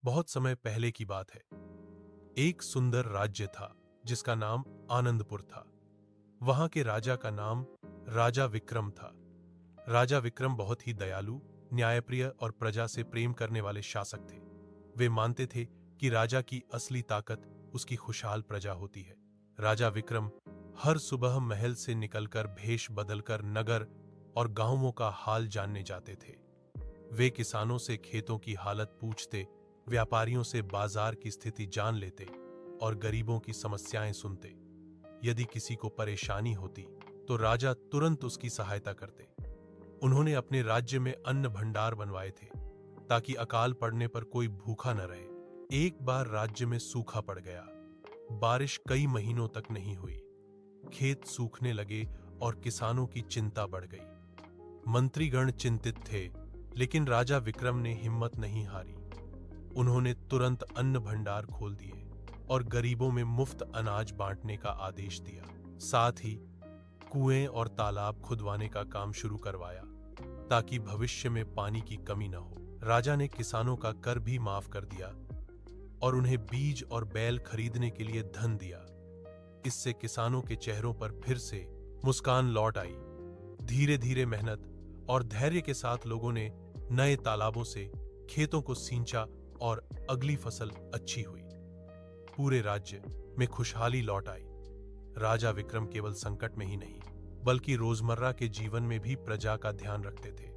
बहुत समय पहले की बात है। एक सुंदर राज्य था जिसका नाम आनंदपुर था। वहां के राजा का नाम राजा विक्रम था। राजा विक्रम बहुत ही दयालु, न्यायप्रिय और प्रजा से प्रेम करने वाले शासक थे। वे मानते थे कि राजा की असली ताकत उसकी खुशहाल प्रजा होती है। राजा विक्रम हर सुबह महल से निकलकर भेष बदलकर नगर और गांवों का हाल जानने जाते थे। वे किसानों से खेतों की हालत पूछते, व्यापारियों से बाजार की स्थिति जान लेते और गरीबों की समस्याएं सुनते। यदि किसी को परेशानी होती तो राजा तुरंत उसकी सहायता करते। उन्होंने अपने राज्य में अन्न भंडार बनवाए थे ताकि अकाल पड़ने पर कोई भूखा न रहे। एक बार राज्य में सूखा पड़ गया। बारिश कई महीनों तक नहीं हुई। खेत सूखने लगे और किसानों की चिंता बढ़ गई। मंत्रीगण चिंतित थे, लेकिन राजा विक्रम ने हिम्मत नहीं हारी। उन्होंने तुरंत अन्न भंडार खोल दिए और गरीबों में मुफ्त अनाज बांटने का आदेश दिया। साथ ही कुएं और तालाब खुदवाने का काम शुरू करवाया ताकि भविष्य में पानी की कमी न हो। राजा ने किसानों का कर भी माफ कर दिया और उन्हें बीज और बैल खरीदने के लिए धन दिया। इससे किसानों के चेहरों पर फिर से मुस्कान लौट आई। धीरे धीरे मेहनत और धैर्य के साथ लोगों ने नए तालाबों से खेतों को सींचा और अगली फसल अच्छी हुई। पूरे राज्य में खुशहाली लौट आई। राजा विक्रम केवल संकट में ही नहीं, बल्कि रोजमर्रा के जीवन में भी प्रजा का ध्यान रखते थे।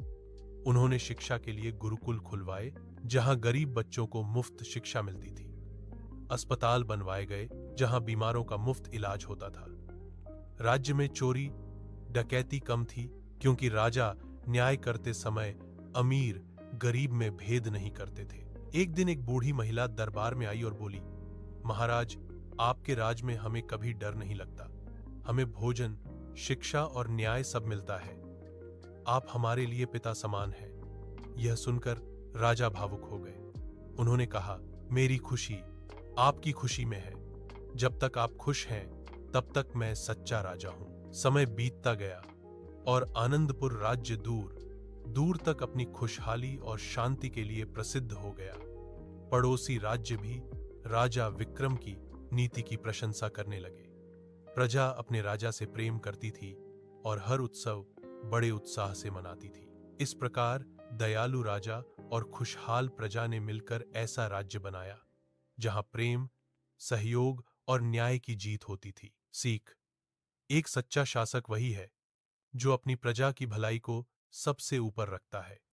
उन्होंने शिक्षा के लिए गुरुकुल खुलवाए, जहां गरीब बच्चों को मुफ्त शिक्षा मिलती थी। अस्पताल बनवाए गए, जहां बीमारों का मुफ्त इलाज होता था। राज्य में चोरी डकैती कम थी, क्योंकि राजा न्याय करते समय अमीर गरीब में भेद नहीं करते थे। एक दिन एक बूढ़ी महिला दरबार में आई और बोली, महाराज, आपके राज में हमें कभी डर नहीं लगता। हमें भोजन, शिक्षा और न्याय सब मिलता है। आप हमारे लिए पिता समान हैं। यह सुनकर राजा भावुक हो गए। उन्होंने कहा, मेरी खुशी आपकी खुशी में है। जब तक आप खुश हैं, तब तक मैं सच्चा राजा हूं। समय बीतता गया और आनंदपुर राज्य दूर दूर तक अपनी खुशहाली और शांति के लिए प्रसिद्ध हो गया। पड़ोसी राज्य भी राजा विक्रम की नीति की प्रशंसा करने लगे। प्रजा अपने राजा से प्रेम करती थी और हर उत्सव बड़े उत्साह से मनाती थी। इस प्रकार दयालु राजा और खुशहाल प्रजा ने मिलकर ऐसा राज्य बनाया जहां प्रेम, सहयोग और न्याय की जीत होती थी। सीख: एक सच्चा शासक वही है जो अपनी प्रजा की भलाई को सबसे ऊपर रखता है।